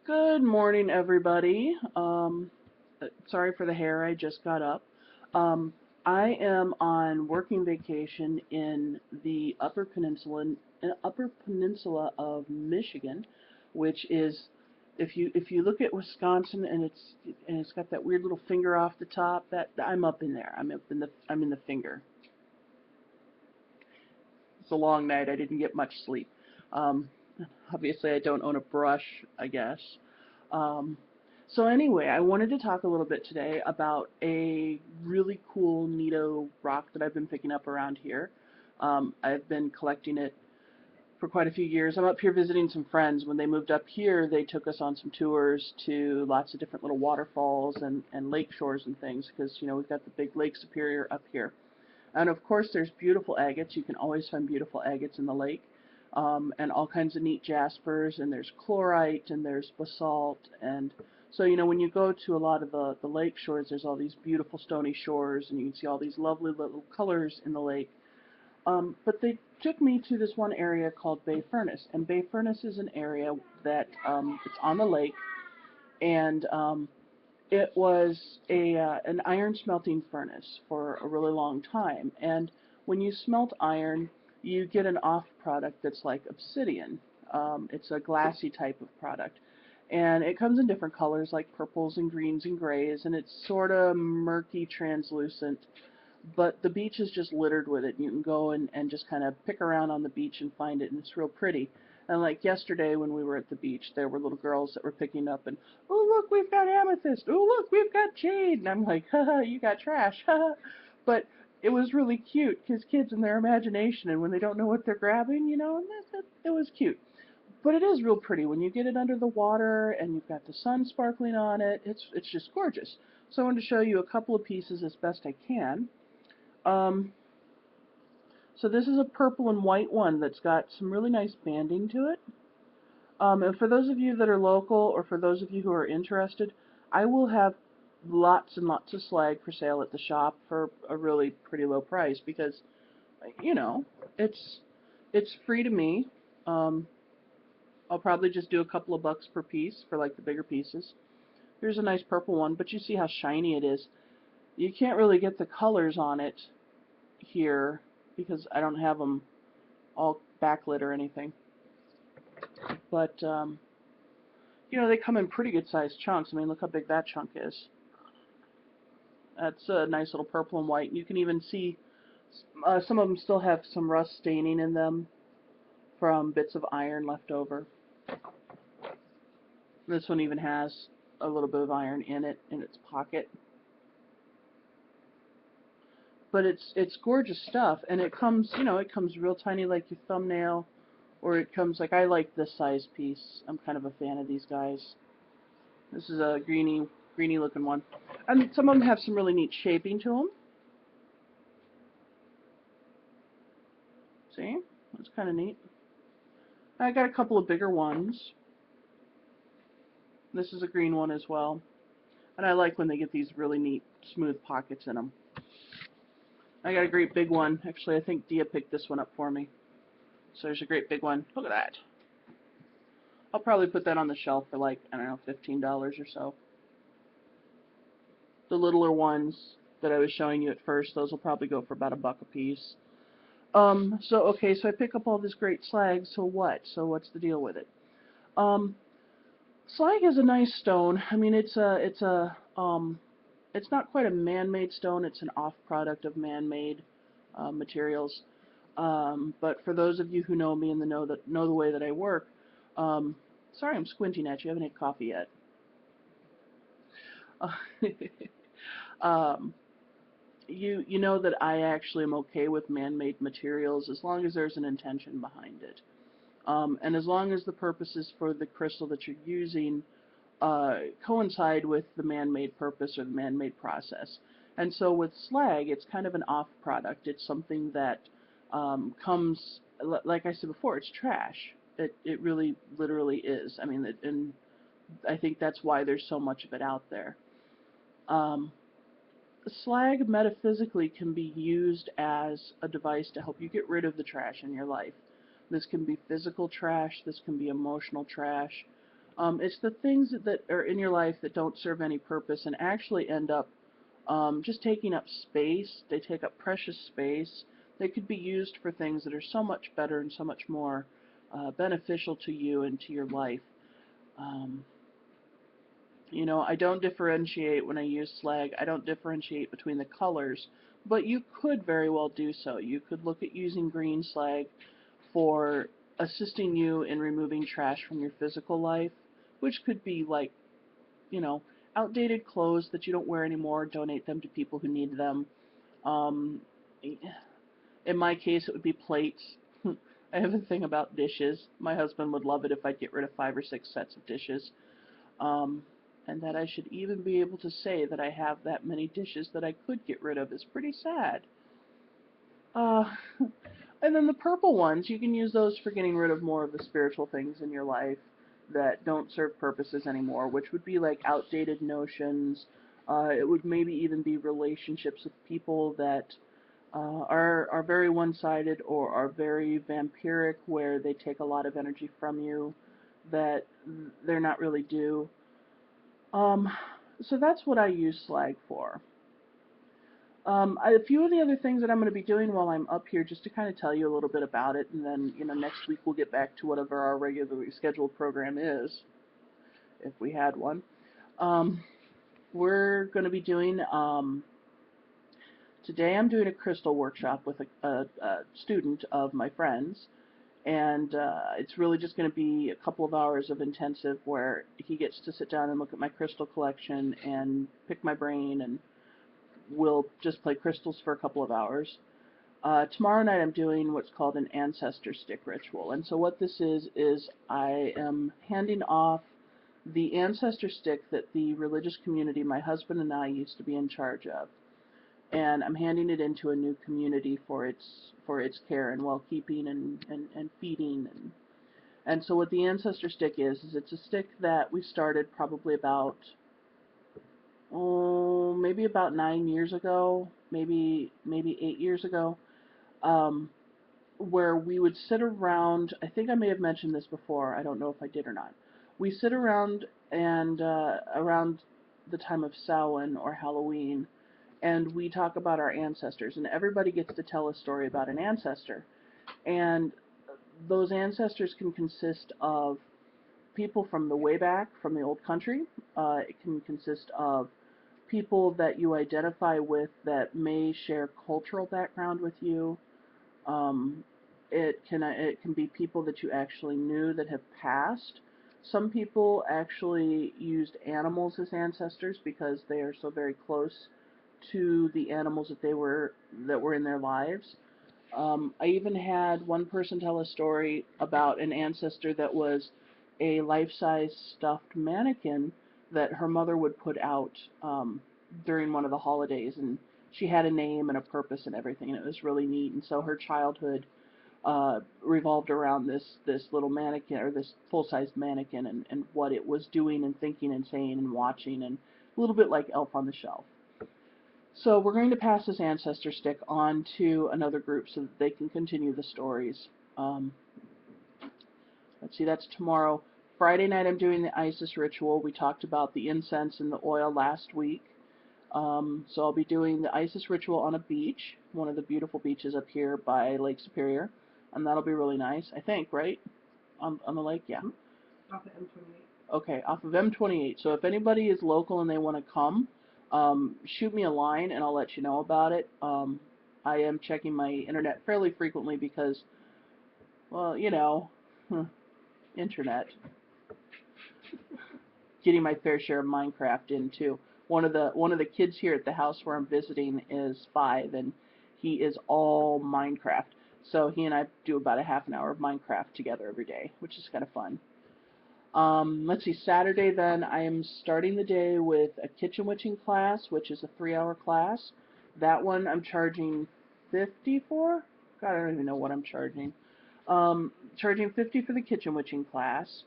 Good morning, everybody. Sorry for the hair, I just got up. Um, I am on working vacation in the Upper Peninsula of Michigan, which is, if you look at Wisconsin and it's got that weird little finger off the top, that I'm up in there. I'm in the finger. It's a long night. I didn't get much sleep. Um, Obviously, I don't own a brush, I guess. Um, so anyway, I wanted to talk a little bit today about a really cool Neato rock that I've been picking up around here. I've been collecting it for quite a few years. I'm up here visiting some friends. When they moved up here, they took us on some tours to lots of different little waterfalls and lake shores and things because, we've got the big Lake Superior up here. And of course, there's beautiful agates. You can always find beautiful agates in the lake, and all kinds of neat jaspers. And there's chlorite and there's basalt. And so, when you go to a lot of the lake shores, there's all these beautiful stony shores, and you can see all these lovely little colors in the lake. But they took me to this one area called Bay Furnace, and Bay Furnace is an area that it's on the lake, and it was an iron smelting furnace for a really long time. And when you smelt iron, you get an off product that's like obsidian. It's a glassy type of product. And it comes in different colors like purples and greens and grays, and it's sort of murky, translucent. But the beach is just littered with it. You can go and just kind of pick around on the beach and find it, and it's real pretty. And like yesterday when we were at the beach, there were little girls that were picking up and, oh look, we've got amethyst. Oh look, we've got jade. And I'm like, haha, you got trash. Haha. But it was really cute because kids in their imagination and when they don't know what they're grabbing, and it was cute. But it is real pretty when you get it under the water and you've got the sun sparkling on it. It's just gorgeous. So I wanted to show you a couple of pieces as best I can. Um, so this is a purple and white one that's got some really nice banding to it. And for those of you that are local or for those of you who are interested, I will have lots and lots of slag for sale at the shop for a really pretty low price because, you know, it's it's free to me. Um, I'll probably just do a couple of bucks per piece for like the bigger pieces. Here's a nice purple one, but you see how shiny it is. You can't really get the colors on it here because I don't have them all backlit or anything. But they come in pretty good sized chunks. I mean, look how big that chunk is. That's a nice little purple and white. You can even see some of them still have some rust staining in them from bits of iron left over. This one even has a little bit of iron in it in its pocket. But it's gorgeous stuff, and it comes real tiny like your thumbnail, or it comes like I like this size piece. I'm kind of a fan of these guys. This is a greeny looking one. And some of them have some really neat shaping to them. See? That's kind of neat. I got a couple of bigger ones. This is a green one as well. And I like when they get these really neat, smooth pockets in them. I got a great big one. Actually, I think Dia picked this one up for me. So there's a great big one. Look at that. I'll probably put that on the shelf for like, I don't know, $15 or so. The littler ones that I was showing you at first, those will probably go for about a buck a piece. So I pick up all this great slag, so what? So what's the deal with it? Um, Slag is a nice stone. I mean, it's not quite a man-made stone. It's an off-product of man-made materials. But for those of you who know me and know the way that I work, um, sorry, I'm squinting at you. I haven't had coffee yet. um, you know that I actually am okay with man-made materials as long as there's an intention behind it. And as long as the purposes for the crystal that you're using coincide with the man-made purpose or the man-made process. And so with slag, it's kind of an off product. It's something that comes, like I said before, it's trash. It really, literally is. I mean, and I think that's why there's so much of it out there. Um, Slag metaphysically can be used as a device to help you get rid of the trash in your life. This can be physical trash, this can be emotional trash, It's the things that are in your life that don't serve any purpose and actually end up just taking up space. They take up precious space. They could be used for things that are so much better and so much more beneficial to you and to your life. Um, you know, I don't differentiate when I use slag. I don't differentiate between the colors, but you could very well do so. You could look at using green slag for assisting you in removing trash from your physical life, which could be like, you know, outdated clothes that you don't wear anymore, donate them to people who need them. Um, in my case, it would be plates. I have a thing about dishes. My husband would love it if I'd get rid of 5 or 6 sets of dishes. Um, and that I should even be able to say that I have that many dishes that I could get rid of is pretty sad. Uh, and then the purple ones, you can use those for getting rid of more of the spiritual things in your life that don't serve purposes anymore, which would be like outdated notions. It would maybe even be relationships with people that are very one-sided or are very vampiric, where they take a lot of energy from you that they're not really due. Um, so that's what I use slag for. A few of the other things that I'm going to be doing while I'm up here, just to kind of tell you a little bit about it, and then next week we'll get back to whatever our regularly scheduled program is, if we had one. Um, we're going to be doing today. I'm doing a crystal workshop with a student of my friends, and it's really just going to be a couple of hours of intensive where he gets to sit down and look at my crystal collection and pick my brain, and we'll just play crystals for a couple of hours. Tomorrow night I'm doing what's called an ancestor stick ritual, and so what this is I am handing off the ancestor stick that the religious community my husband and I used to be in charge of, and I'm handing it into a new community for its care and well keeping and feeding and so what the ancestor stick is it's a stick that we started probably about maybe about 9 years ago, maybe 8 years ago, um, where we would sit around. I think I may have mentioned this before. I don't know if I did or not. We sit around and around the time of Samhain or Halloween, and we talk about our ancestors, and everybody gets to tell a story about an ancestor. And those ancestors can consist of people from the way back, from the old country. It can consist of people that you identify with that may share cultural background with you. Um, it can be people that you actually knew that have passed. Some people actually used animals as ancestors because they are so very close to the animals that were in their lives. I even had one person tell a story about an ancestor that was a life-size stuffed mannequin that her mother would put out during one of the holidays, and she had a name and a purpose and everything, and it was really neat. And so her childhood revolved around this little mannequin, or this full-sized mannequin, and what it was doing and thinking and saying and watching, and a little bit like Elf on the Shelf. So we're going to pass this ancestor stick on to another group so that they can continue the stories. Um, let's see, that's tomorrow. Friday night I'm doing the Isis ritual. We talked about the incense and the oil last week. So I'll be doing the Isis ritual on a beach, one of the beautiful beaches up here by Lake Superior. And that'll be really nice, I think, right? On the lake, yeah. Off of M28. Okay, off of M28. So if anybody is local and they want to come, shoot me a line and I'll let you know about it. I am checking my internet fairly frequently because, well, internet. Getting my fair share of Minecraft in too. One of the kids here at the house where I'm visiting is 5, and he is all Minecraft. So he and I do about a half an hour of Minecraft together every day, which is kind of fun. Let's see, Saturday then I am starting the day with a kitchen witching class, which is a 3-hour class. That one I'm charging 50 for? God, I don't even know what I'm charging. Charging 50 for the kitchen witching class.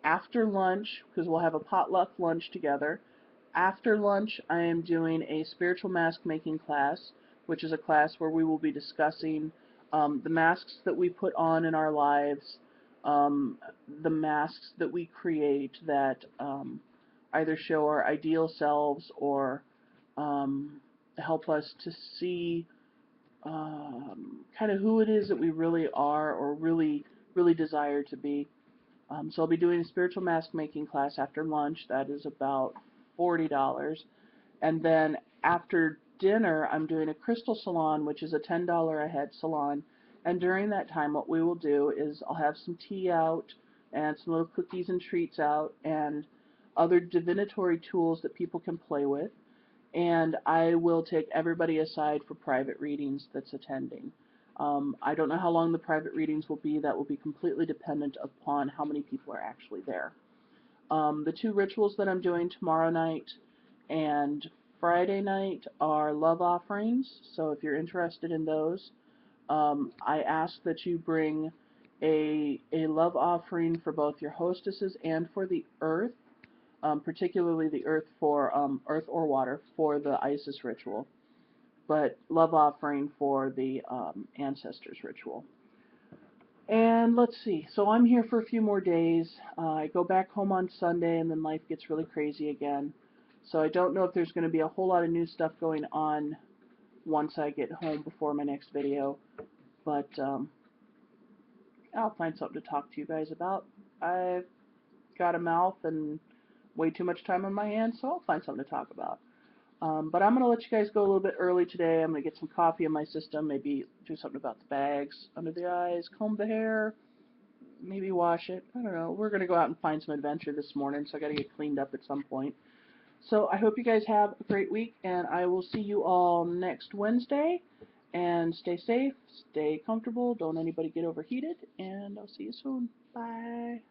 After lunch, because we'll have a potluck lunch together, after lunch I am doing a spiritual mask making class, which is a class where we will be discussing the masks that we put on in our lives, um, the masks that we create that either show our ideal selves or help us to see kind of who it is that we really are or really desire to be. So I'll be doing a spiritual mask making class after lunch. That is about $40. And then after dinner, I'm doing a crystal salon, which is a $10 a head salon. And during that time, what we will do is I'll have some tea out and some little cookies and treats out and other divinatory tools that people can play with. And I will take everybody aside for private readings that's attending. I don't know how long the private readings will be. That will be completely dependent upon how many people are actually there. The two rituals that I'm doing tomorrow night and Friday night are love offerings. So if you're interested in those, I ask that you bring a love offering for both your hostesses and for the earth, particularly the earth for earth or water for the Isis ritual, but love offering for the ancestors ritual. And let's see, so I'm here for a few more days. I go back home on Sunday and then life gets really crazy again. So I don't know if there's going to be a whole lot of new stuff going on once I get home before my next video, but I'll find something to talk to you guys about. I've got a mouth and way too much time on my hands, so I'll find something to talk about. But I'm going to let you guys go a little bit early today. I'm going to get some coffee in my system, maybe do something about the bags under the eyes, comb the hair, maybe wash it. I don't know. We're going to go out and find some adventure this morning, so I got to get cleaned up at some point. So I hope you guys have a great week, and I will see you all next Wednesday. And stay safe, stay comfortable, don't anybody get overheated, and I'll see you soon. Bye.